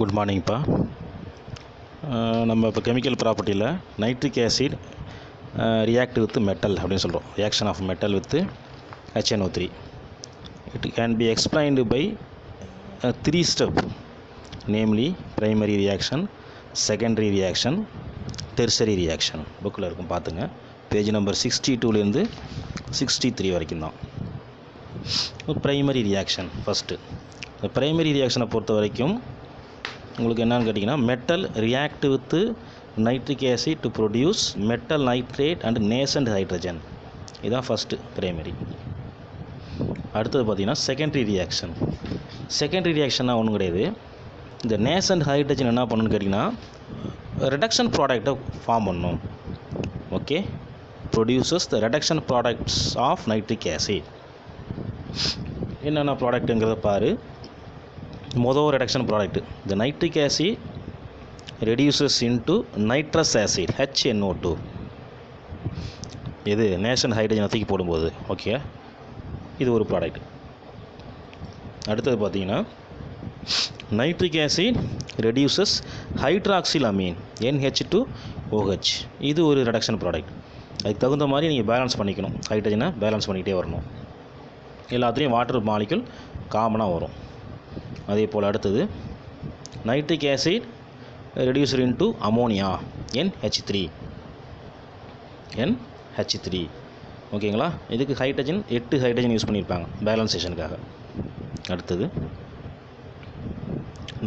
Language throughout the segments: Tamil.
குட் மார்னிங்ப்பா. நம்ம இப்போ கெமிக்கல் ப்ராப்பர்ட்டியில் nitric acid react with metal அப்படின்னு சொல்கிறோம். Reaction of metal with HNO3. It can be explained by 3 step, namely primary reaction, secondary reaction, tertiary reaction. புக்கில் இருக்கும், பார்த்துங்க. பேஜ் நம்பர் 62லேருந்து 63 வரைக்கும் தான். Primary reaction first. இந்த பிரைமரி ரியாக்ஷனை பொறுத்த வரைக்கும் உங்களுக்கு என்னன்னு கேட்டிங்கன்னா, metal react with nitric acid to produce metal nitrate and nascent hydrogen. இதுதான் ஃபஸ்ட்டு பிரைமரி. அடுத்தது பார்த்திங்கன்னா செகண்டரி ரியாக்ஷன். செகண்டரி ரியாக்ஷன்னா ஒன்றும் கிடையாது. இந்த நேசன்ட் ஹைட்ரஜன் என்ன பண்ணணும்னு கேட்டிங்கன்னா, ரிடக்ஷன் ப்ராடக்டை ஃபார்ம் பண்ணணும். Okay, produces the reduction products of nitric acid. என்னென்ன ப்ராடக்ட்டுங்கிறத பாரு. மொதல் ரிடக்ஷன் ப்ராடக்ட், இந்த nitric acid reduces into nitrous acid HNO2. இது நேஷன் ஹைட்ரஜனை தூக்கி போடும்போது. ஓகே, இது ஒரு ப்ராடக்ட். அடுத்தது பார்த்தீங்கன்னா, nitric acid reduces hydroxylamine NH2OH. இது ஒரு ரிடக்ஷன் ப்ராடக்ட். அதுக்கு தகுந்த மாதிரி நீங்கள் பேலன்ஸ் பண்ணிக்கணும். ஹைட்ரஜனை பேலன்ஸ் பண்ணிக்கிட்டே வரணும். எல்லாத்துலேயும் வாட்டர் மாலிக்யூல் காமனாக வரும். அதே போல் அடுத்தது nitric acid reducer into ammonia NH3. ஓகேங்களா? இதுக்கு ஹைட்ரஜன் 8 ஹைட்ரஜன் யூஸ் பண்ணியிருப்பாங்க பேலன்சேஷனுக்காக. அடுத்தது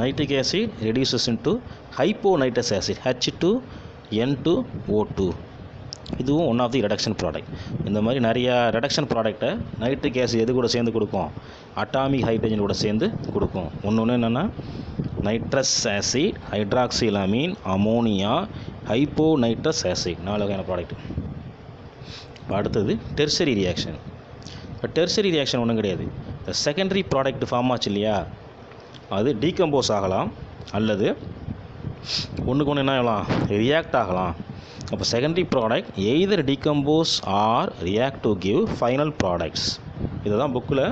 nitric acid reduces into hyponitrous acid H2N2O2. இதுவும் one of the reduction product. இந்த மாதிரி நிறையா ரிடக்ஷன் ப்ராடக்டை நைட்ரிக் ஆசிட் எது கூட சேர்ந்து கொடுக்கும்? அட்டாமிக் ஹைட்ரஜன் கூட சேர்ந்து கொடுக்கும். ஒன்று என்னென்னா, nitrous acid, hydroxyl amine, ammonia, hyponitrous acid. 4 வகையான ப்ராடக்ட். அடுத்தது டெர்சரி ரியாக்ஷன். இப்போ டெர்சரி ரியாக்ஷன் ஒன்றும் கிடையாது. இந்த செகண்டரி ப்ராடக்ட் ஃபார்ம் ஆச்சு இல்லையா, அது டீகம்போஸ் ஆகலாம் அல்லது ஒன்றுக்கு ஒன்று என்ன ஆகலாம், ரியாக்ட் ஆகலாம். அப்போ secondary product either decompose or react to give final products. இதை தான் புக்கில்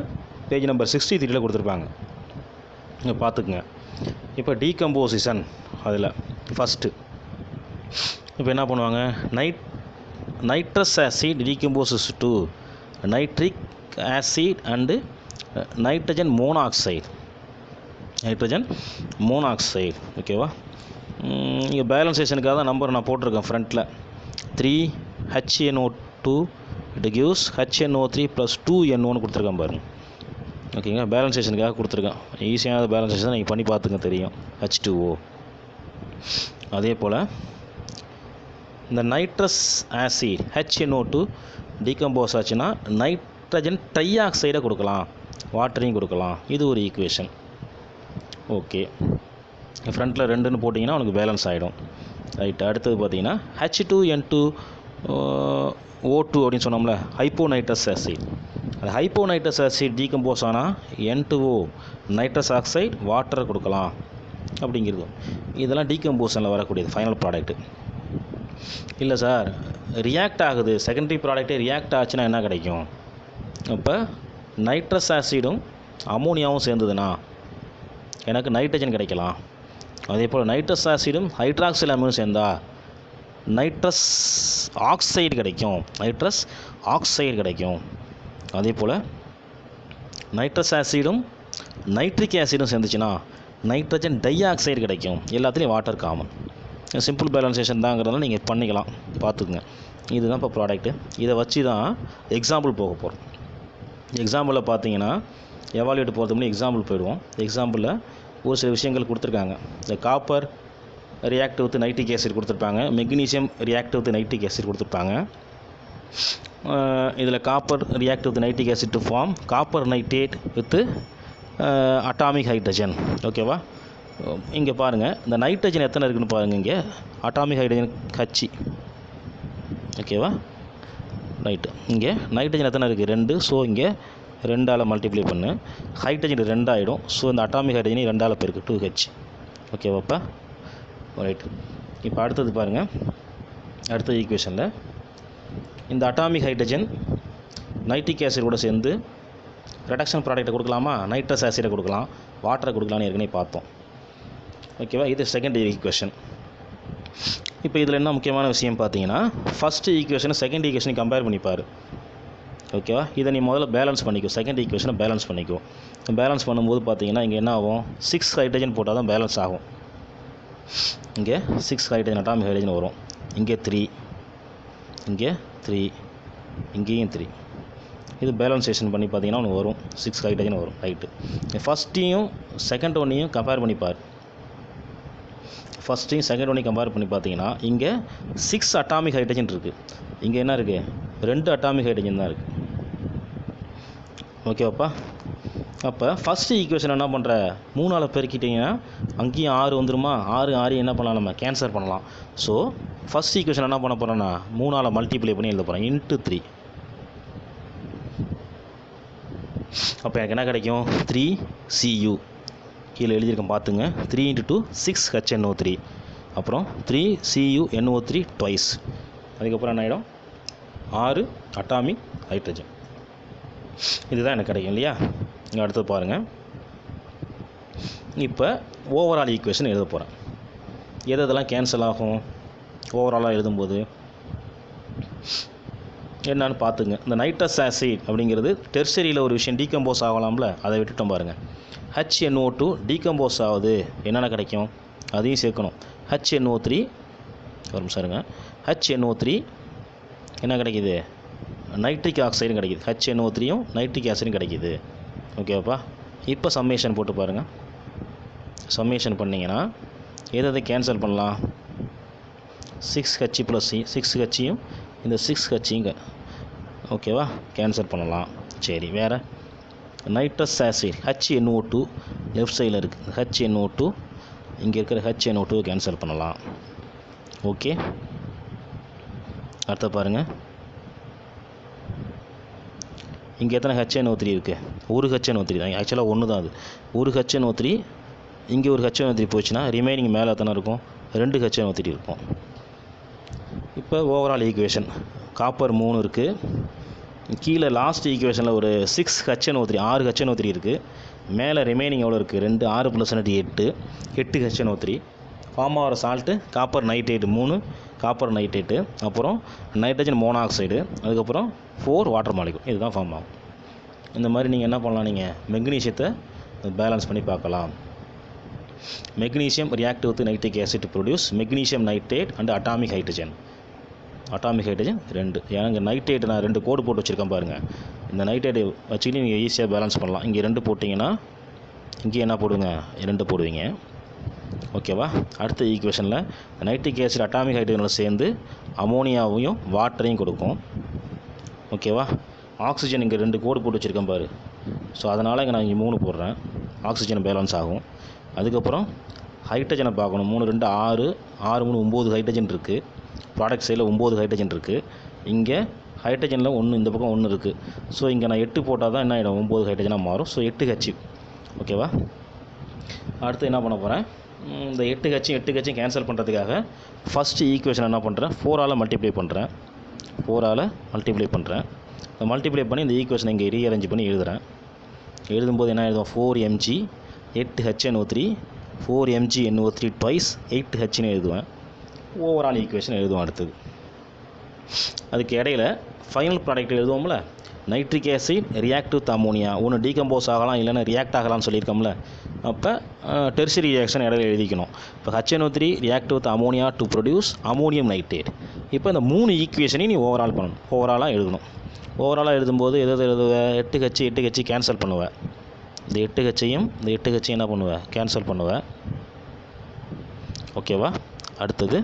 பேஜ் நம்பர் 63 கொடுத்துருப்பாங்க. இங்கே பார்த்துக்குங்க. இப்போ டீகம்போசிஷன் அதில் ஃபஸ்ட்டு இப்போ என்ன பண்ணுவாங்க, nitrous acid decomposes to nitric acid and nitrogen monoxide. ஓகேவா? இங்கே பேலன்சேஷனுக்காக தான் நம்பர் நான் போட்டிருக்கேன் ஃப்ரண்ட்டில். 3HNO2 it gives HNO3 + 2NO கொடுத்துருக்கேன் பாருங்கள். ஓகேங்க, பேலன்சேஷனுக்காக கொடுத்துருக்கேன். ஈஸியான பேலன்சேஷன் நீங்கள் பண்ணி பார்த்துங்க, தெரியும். H2O. அதே போல் இந்த நைட்ரஸ் ஆசிட் HNO2 டீகம்போஸ் ஆச்சுன்னா நைட்ரஜன் ட்ரைஆக்சைடை கொடுக்கலாம், வாட்டரையும் கொடுக்கலாம். இது ஒரு ஈக்குவேஷன். ஓகே, ஃப்ரண்ட்டில் 2ன்னு போட்டிங்கன்னா உனக்கு பேலன்ஸ் ஆகிடும். ரைட். அடுத்தது பார்த்தீங்கன்னா H2N2O2 அப்படின்னு சொன்னோம்ல, ஹைப்போநைட்ரஸ் ஆசிட். அது ஹைப்போநைட்ரஸ் ஆசிட் டீகம்போஸ் ஆனால் N2O நைட்ரஸ் ஆக்சைடு வாட்டரை கொடுக்கலாம் அப்படிங்கிறது. இதெல்லாம் டீகம்போஷனில் வரக்கூடியது ஃபைனல் ப்ராடக்ட்டு. இல்லை சார், ரியாக்ட் ஆகுது, செகண்டரி ப்ராடக்டே ரியாக்ட் ஆச்சுன்னா என்ன கிடைக்கும்? அப்போ நைட்ரஸ் ஆசிடும் அமோனியாவும் சேர்ந்ததுன்னா எனக்கு நைட்ரஜன் கிடைக்கலாம். அதே போல் நைட்ரஸ் ஆசிடும் ஹைட்ராக்சில் அமீனும் சேர்ந்தால் நைட்ரஸ் ஆக்சைடு கிடைக்கும். அதே போல் நைட்ரஸ் ஆசிடும் நைட்ரிக் ஆசிடும் சேர்ந்துச்சுன்னா நைட்ரஜன் டைஆக்சைடு கிடைக்கும். எல்லாத்துலேயும் வாட்டர் காமன். சிம்பிள் பேலன்சேஷன் தாங்கிறதுனால நீங்கள் பண்ணிக்கலாம், பார்த்துக்குங்க. இதுதான் இப்போ ப்ராடக்ட்டு. இதை வச்சு தான் எக்ஸாம்பிள் போக போகிறோம். எக்ஸாம்பிளில் பார்த்தீங்கன்னா, எவாலுவேட் போகிறதுக்கு முன்னாடி எக்ஸாம்பிள் போயிடுவோம். எக்ஸாம்பிளில் ஒரு சில விஷயங்கள் கொடுத்துருக்காங்க. இந்த copper react with nitric acid கொடுத்துருப்பாங்க, magnesium react with nitric acid கொடுத்துருப்பாங்க. இதில் copper react with nitric acid to form copper nitrate with atomic hydrogen. ஓகேவா? இங்கே பாருங்கள், இந்த நைட்ரஜன் எத்தனை இருக்குதுன்னு பாருங்கள். இங்கே அட்டாமிக் ஹைட்ரஜன் H. ஓகேவா? ரைட்டு. இங்கே நைட்ரஜன் எத்தனை இருக்குது? 2. ஸோ இங்கே 2ஆல் மல்டிப்ளை பண்ணு, ஹைட்ரஜன் 2 ஆகிடும். ஸோ இந்த அட்டாமிக் ஹைட்ரஜனை 2ஆல் பெருக்கு 2H. ஓகேவாப்பா? ரைட். இப்போ அடுத்தது பாருங்கள். அடுத்த ஈக்குவேஷனில் இந்த அட்டாமிக் ஹைட்ரஜன் நைட்ரிக் ஆசிட் கூட சேர்ந்து ரிடக்ஷன் ப்ராடக்ட்டை கொடுக்கலாமா, நைட்ரஸ் ஆசிடை கொடுக்கலாம், வாட்டரை கொடுக்கலான்னு ஏற்கனவே பார்த்தோம். ஓகேவா, இது செகண்ட் ஈக்குவேஷன். இப்போ இதில் என்ன முக்கியமான விஷயம் பார்த்தீங்கன்னா, ஃபஸ்ட்டு ஈக்குவேஷனை செகண்ட் ஈக்குவேஷனை கம்பேர் பண்ணிப்பார். ஓகேவா, இதை நீ முதல்ல பேலன்ஸ் பண்ணிக்கோ, செகண்ட் ஈக்குவேஷனை பேலன்ஸ் பண்ணிக்கோ. பேலன்ஸ் பண்ணும்போது பார்த்தீங்கன்னா இங்கே என்ன ஆகும், 6 ஹைட்ரஜன் போட்டால் தான் பேலன்ஸ் ஆகும். இங்கே 6 ஹைட்ரஜன் அட்டாமிக் ஹைட்ரஜன் வரும், இங்கே 3, இங்கே 3, இங்கேயும் 3. இது பேலன்சேஷன் பண்ணி பார்த்தீங்கன்னா ஒன்று வரும், 6 ஹைட்ரஜன் வரும். ரைட்டு, ஃபஸ்ட்டையும் செகண்ட் ஒன்றையும் கம்பேர் பண்ணிப்பார். ஃபஸ்ட்டையும் செகண்ட் ஒன்றையும் கம்பேர் பண்ணி பார்த்தீங்கன்னா இங்கே 6 அட்டாமிக் ஹைட்ரஜன் இருக்குது, இங்கே என்ன இருக்குது, 2 அட்டாமிக் ஹைட்ரஜன் தான் இருக்குது. ஓகேவாப்பா. அப்போ ஃபஸ்ட்டு ஈக்குவேஷன் என்ன பண்ணுற, 3ஆல் பெருக்கிட்டிங்கன்னா அங்கேயும் 6 வந்துருமா, 6 என்ன பண்ணலாம், நம்ம கேன்சல் பண்ணலாம். ஸோ ஃபஸ்ட் ஈக்குவேஷன் என்ன பண்ண போகிறேன்னா 3ஆல் மல்டிப்ளை பண்ணி எழுத போகிறேன், இன்ட்டு 3. அப்போ எனக்கு என்ன கிடைக்கும், 3Cu. கீழே எழுதியிருக்கேன் பார்த்துங்க, 3 × 2 6HNO3, அப்புறம் 3CuNO3 ட்வைஸ். அதுக்கப்புறம் என்ன ஆகிடும், 6 அட்டாமிக் ஹைட்ரஜன். இதுதான் எனக்கு கிடைக்கும் இல்லையா. இங்கே அடுத்து பாருங்கள், இப்போ ஓவரால் ஈக்குவேஷன் எழுத போகிறேன். எதெல்லாம் கேன்சல் ஆகும் ஓவராலாக எழுதும்போது என்னன்னு பார்த்துங்க. இந்த நைட்ரஸ் ஆசிட் அப்படிங்கிறது டெர்சரியில் ஒரு விஷயம் டீகம்போஸ் ஆகலாம்ல, அதை விட்டுட்டோம் பாருங்கள். HNO2 டீகம்போஸ் ஆகுது, என்னென்ன கிடைக்கும் அதையும் சேர்க்கணும். HNO3 ஒரு நிமிஷம் இருங்க, HNO3 என்ன கிடைக்கிது, நைட்ரிக் ஆக்சைடும் கிடைக்கிது. HNO3யும் நைட்ரிக் ஆசிடும் கிடைக்கிது. ஓகேவாப்பா. இப்போ சம்மேஷன் போட்டு பாருங்கள். சம்மேஷன் பண்ணிங்கன்னா எதை கேன்சல் பண்ணலாம், 6H + C, 6Hயும் இந்த 6Hங்க ஓகேவா கேன்சல் பண்ணலாம். சரி, வேறு நைட்ரஸ் ஆசிட் HNO2 லெஃப்ட் சைடில் இருக்குது, HNO2 இங்கே இருக்கிற HNO2 கேன்சல் பண்ணலாம். ஓகே, அடுத்த பாருங்கள், இங்கே எத்தனை HNO3 இருக்குது, ஒரு HNO3 தான், ஆக்சுவலாக ஒன்று தான் அது. ஒரு HNO3, இங்கே ஒரு HNO3 போச்சுன்னா ரிமைனிங் மேலே எத்தனை இருக்கும், 2 HNO3 இருக்கும். இப்போ ஓவரால் ஈக்குவேஷன் காப்பர் 3 இருக்குது, கீழே லாஸ்ட் ஈக்குவேஷனில் ஒரு 6 HNO3 6 HNO3 இருக்குது, மேலே ரிமைனிங் எவ்வளோ இருக்குது, 2, 6 + 2 8 HNO3. ஃபார்ம் ஆகிற salt copper nitrate 3 copper nitrate, அப்புறம் நைட்ரஜன் மோனாக்சைடு, அதுக்கப்புறம் 4 வாட்டர் மாலிகுல். இதுதான் ஃபார்ம் ஆகும். இந்த மாதிரி நீங்கள் என்ன பண்ணலாம், நீங்கள் மெக்னீஷியத்தை பேலன்ஸ் பண்ணி பார்க்கலாம். Magnesium react with nitric acid to produce magnesium nitrate and atomic hydrogen. Atomic hydrogen 2. ஏன்னா இங்கே நைட்ரேட் நான் 2 கோடு போட்டு வச்சுருக்கேன் பாருங்கள். இந்த நைட்ரேட்டை வச்சுக்கிட்டு நீங்கள் ஈஸியாக பேலன்ஸ் பண்ணலாம். இங்கே 2 போட்டிங்கன்னா இங்கே என்ன போடுங்க, 2 போடுவீங்க. ஓகேவா. அடுத்த ஈக்குவேஷனில் நைட்ரிக் ஆசிட் அட்டாமிக் ஹைட்ரஜனில் சேர்ந்து அமோனியாவையும் வாட்டரையும் கொடுக்கும். ஓகேவா. ஆக்சிஜன் இங்கே 2 கோடு போட்டு வச்சுருக்கேன் பாரு. ஸோ அதனால் இங்கே நான் இங்கே 3 போடுறேன், ஆக்சிஜன் பேலன்ஸ் ஆகும். அதுக்கப்புறம் ஹைட்ரஜனை பார்க்கணும். 3 2 6 6 3 9 ஹைட்ரஜன் இருக்குது. ப்ராடக்ட் சைடில் 9 ஹைட்ரஜன் இருக்குது. இங்கே ஹைட்ரஜனில் 1 இந்த பக்கம் 1 இருக்குது. ஸோ இங்கே நான் 8 போட்டால் தான் என்ன ஆகிடும், 9 ஹைட்ரஜனாக மாறும். So 8H. ஓகேவா. அடுத்து என்ன பண்ண போகிறேன், இந்த 8H கேன்சல் பண்ணுறதுக்காக ஃபஸ்ட்டு ஈக்குவேஷன் என்ன பண்ணுறேன், 4ஆல் மல்டிப்ளை பண்ணுறேன். 4ஆல் மல்டிப்ளை பண்ணுறேன். இந்த மல்டிப்ளை பண்ணி இந்த ஈக்குவேஷனை இங்கே ரீஅரேஞ்ச் பண்ணி எழுதுகிறேன். எழுதும்போது என்ன எழுதுவோம், 4Mg 8HNO3 4MgNO3 ட்வைஸ் 8Hன்னு எழுதுவேன். ஓவரால் ஈக்குவேஷன் எழுதுவோம். அடுத்தது அதுக்கு இடையில் ஃபைனல் ப்ராடக்ட் எழுதுவோம்ல, nitric acid react with ammonia. ஒன்று டீகம்போஸ் ஆகலாம், இல்லைன்னா ரியாக்ட் ஆகலாம்னு சொல்லியிருக்கோம்ல. அப்போ டெர்ஷரி ரியாக்ஷன் இடையில எழுதிக்கணும். இப்போ HNO3 react with ammonia to produce ammonium nitrate. இப்போ இந்த 3 ஈக்குவேஷனையும் நீ ஓவரால் பண்ணணும், ஓவராலாக எழுதணும். ஓவராலாக எழுதும்போது எதாவது எழுதுவேன், 8H கேன்சல் பண்ணுவேன். இந்த 8Hயும் இந்த 8Hயும் என்ன பண்ணுவேன், கேன்சல் பண்ணுவேன். ஓகேவா. அடுத்தது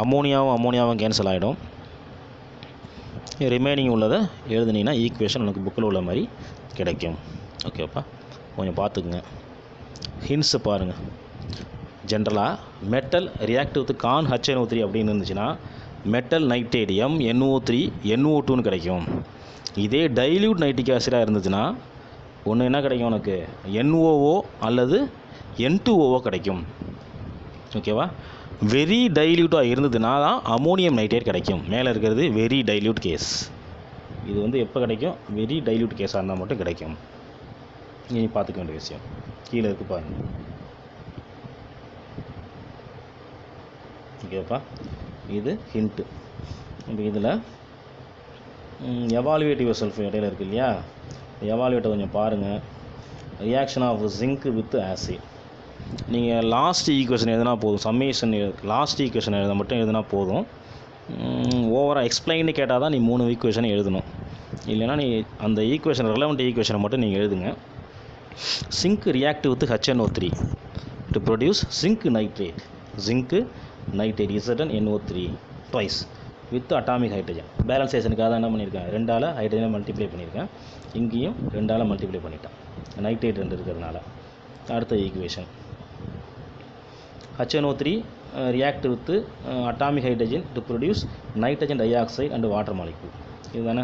அமோனியாவும் கேன்சல் ஆகிடும். ரிமைனிங் உள்ளதை எழுதுனீங்கன்னா ஈக்குவேஷன் உனக்கு புக்கில் உள்ள மாதிரி கிடைக்கும். ஓகேப்பா, கொஞ்சம் பார்த்துக்குங்க. ஹின்ஸை பாருங்கள். ஜென்ரலாக metal react with Khan HNO3 அப்படின்னு இருந்துச்சுன்னா மெட்டல் நைட்ரேட் MnO3 NO2ன்னு கிடைக்கும். இதே டைல்யூட் நைட்ரிக் ஆசிடாக இருந்துச்சுன்னா ஒன்று என்ன கிடைக்கும், உனக்கு NOO அல்லது N2O கிடைக்கும். ஓகேவா. வெரி டைல்யூட்டாக இருந்ததுன்னா தான் அமோனியம் நைட்ரேட் கிடைக்கும். மேலே இருக்கிறது வெரி டைல்யூட் கேஸ். இது வந்து எப்போ கிடைக்கும், வெரி டைல்யூட் கேஸாக இருந்தால் மட்டும் கிடைக்கும். நீ பார்த்துக்க வேண்டிய விஷயம் கீழே இருக்குது பாருங்கள். ஓகேப்பா, இது ஹிண்ட்டு. இப்போ இதில் எவாலுவேட் யுவர் செல்ஃப் இடையில இருக்குது இல்லையா, எவாலுவேட்டை கொஞ்சம் பாருங்கள். Reaction of zinc with acid. நீங்கள் லாஸ்ட் ஈக்குவேஷன் எழுதினா போதும், சம்மேஷன் லாஸ்ட் ஈக்குவேஷன் எழுத மட்டும் எழுதினா போதும். ஓவராக எக்ஸ்பிளைன்னு கேட்டால் தான் நீ 3 ஈக்குவேஷன் எழுதணும். இல்லைனா நீ அந்த ஈக்குவேஷன் ரெலவெண்ட் ஈக்குவேஷனை மட்டும் நீங்கள் எழுதுங்க. Zinc react with HNO3 to produce zinc nitrate. Zinc nitrate ZnNO3 twice with atomic hydrogen. பேலன்சேஷனுக்காக தான் என்ன பண்ணியிருக்கேன், 2ஆல் ஹைட்ரஜனை மல்டிப்ளை பண்ணியிருக்கேன். இங்கேயும் 2ஆல் மல்டிப்ளை பண்ணிட்டேன், நைட்ரேட் 2 இருக்கிறதுனால. அடுத்த equation HNO3 react with atomic hydrogen to produce nitrogen dioxide and water molecule. இதுதானே?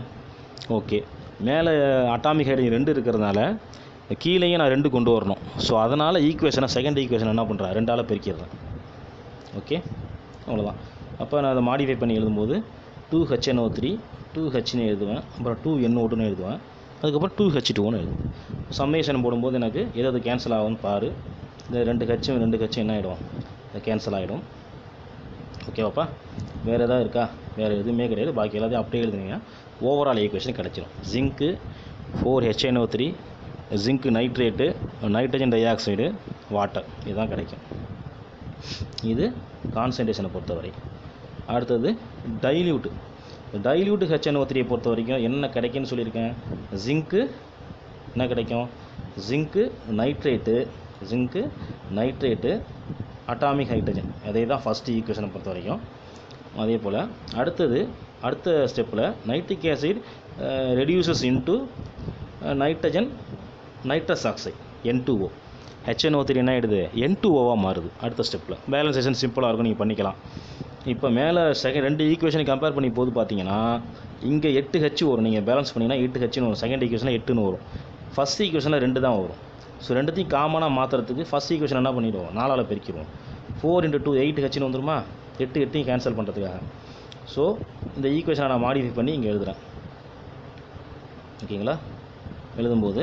ஓகே. மேலே அட்டாமிக் ஹைட்ரஜன் 2 இருக்கிறதுனால கீழேயும் நான் 2 கொண்டு வரணும். ஸோ அதனால் ஈக்குவேஷனை செகண்ட் ஈக்குவேஷன் என்ன பண்ணுறேன், 2ஆல் பெருக்கிடுறேன். ஓகே, அவ்வளோதான். அப்போ நான் அதை மாடிஃபை பண்ணி எழுதும்போது 2HNO3 2Hன்னு எழுதுவேன், அப்புறம் 2NO2ன்னு எழுதுவேன், அதுக்கப்புறம் 2H2ன்னு எழுதுவேன். சம்மேஷன் போடும்போது எனக்கு எது கேன்சல் ஆகும்னு பாரு. இந்த 2H என்ன ஆகிடும், கேன்சல் ஆகிடும். ஓகேவாப்பா, வேறு எதாவது இருக்கா? வேறு எதுவுமே கிடையாது. பாக்கி எல்லாத்தையும் அப்படியே எழுதுனீங்க, ஓவரால் ஈக்குவேஷன் கிடச்சிடும். Zinc 4HNO3, zinc nitrate, nitrogen di oxide, water, இதுதான் கிடைக்கும். இது கான்சன்ட்ரேஷனை பொறுத்தவரை. அடுத்தது டைல்யூட் HNO3 பொறுத்த வரைக்கும் என்ன கிடைக்குன்னு சொல்லியிருக்கேன். ஜிங்க்கு என்ன கிடைக்கும், ஜிங்க்கு நைட்ரேட்டு அட்டாமிக் ஹைட்ரஜன். அதே தான் ஃபஸ்ட்டு ஈக்குவேஷனை பொறுத்த வரைக்கும். அதே போல் அடுத்த ஸ்டெப்பில் nitric acid reduces into nitrous oxide N2O. HNO3 என்ன ஆகிடுது, N2Oவாக மாறுது. அடுத்த ஸ்டெப்பில் பேலன்சேஷன் சிம்பிளாக இருக்கும், நீங்கள் பண்ணிக்கலாம். இப்போ மேலே ரெண்டு ஈக்குவேஷனை கம்பேர் பண்ணி போது பார்த்தீங்கன்னா இங்கே 8H வரும். நீங்கள் பேலன்ஸ் பண்ணிங்கன்னா 8Hன்னு வரும். செகண்ட் ஈக்குவேஷனில் 8ன்னு வரும். ஃபஸ்ட் ஈக்குவேஷனில் 2 தான் வரும். ஸோ ரெண்டுத்தையும் காமனாக மாற்றுறதுக்கு ஃபஸ்ட் ஈக்குவேஷன் என்ன பண்ணிடுவோம், 4ஆல் பெருக்கிடுவோம். 4 × 2 8Hன்னு வந்துருமா, 8 கேன்சல் பண்ணுறதுக்காக. ஸோ இந்த ஈக்குவேஷனை நான் மாடிஃபை பண்ணி இங்கே எழுதுகிறேன். ஓகேங்களா? எழுதும்போது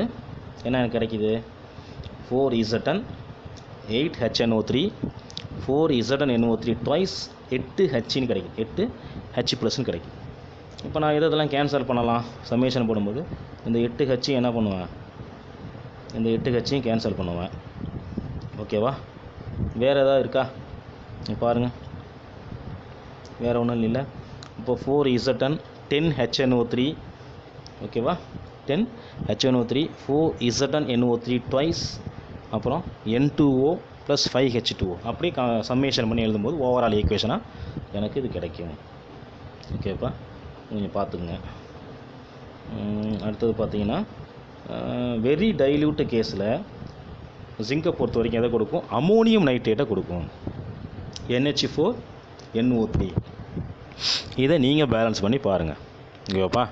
என்ன எனக்கு கிடைக்கிது, 4Zn 8HNO3 4ZnNO3 ட்வைஸ் 8Hன்னு கிடைக்கும், 8H+ன்னு கிடைக்கும். இப்போ நான் இதெல்லாம் கேன்சல் பண்ணலாம். சம்மேஷன் போடும்போது இந்த 8H என்ன பண்ணுவேன், இந்த 8Hயும் கேன்சல் பண்ணுவேன். ஓகேவா? வேறு எதாவது இருக்கா பாருங்கள். வேறு ஒன்றும் இல்லை. இப்போ 4Zn 10HNO3, ஓகேவா, 10HNO3 4ZnNO3 ட்வைஸ், அப்புறம் N2O + 5H2O. அப்படி சம்மேஷன் பண்ணி எழுதும்போது ஓவரால் ஈக்குவேஷனாக எனக்கு இது கிடைக்கும். ஓகேப்பா, நீங்கள் பார்த்துக்குங்க. அடுத்தது பார்த்தீங்கன்னா வெரி டைல்யூட் கேஸில் ஜிங்கை பொறுத்த வரைக்கும் எதை கொடுக்கும், அமோனியம் நைட்ரேட்டை கொடுக்கும், NH4NO3. இதை நீங்கள் பேலன்ஸ் பண்ணி பாருங்கள். ஓகேப்பா,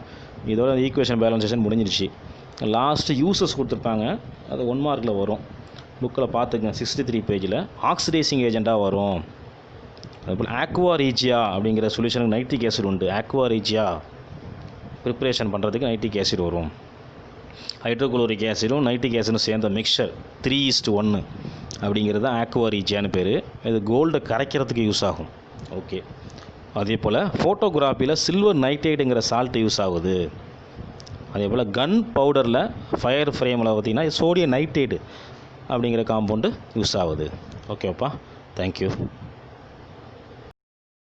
இதோட ஈக்குவேஷன் பேலன்சேஷன் முடிஞ்சிருச்சு. லாஸ்ட்டு யூசஸ் கொடுத்துருப்பாங்க, அது 1 மார்க்கில் வரும். புக்கில் பார்த்துக்குங்க, 63 பேஜில் ஆக்சிடைசிங் ஏஜெண்ட்டாக வரும். அதுபோல் ஆக்வா ரீஜியா அப்படிங்கிற சொல்யூஷனுக்கு நைட்ரிக் ஆசிட் உண்டு. ஆக்வா ரீஜியா ப்ரிப்ரேஷன் பண்ணுறதுக்கு நைட்ரிக் ஆசிட் வரும். ஹைட்ரோகுளோரிக் ஆசிடும் நைட்ரிக் ஆசிடும் சேர்ந்த மிக்சர் 3:1 அப்படிங்கிறது தான் ஆக்வா ரீஜியான்னு பேர். இது கோல்டை கரைக்கிறதுக்கு யூஸ் ஆகும். ஓகே, அதே போல் ஃபோட்டோகிராஃபியில் சில்வர் நைட்ரேட்டுங்கிற சால்ட் யூஸ் ஆகுது. அதே போல் கன் பவுடரில் ஃபயர் ஃப்ரேமில் பார்த்திங்கன்னா சோடியம் நைட்ரேட்டு அப்படிங்கிற காம்பவுண்டு யூஸ் ஆகுது. ஓகேப்பா, தேங்க்யூ.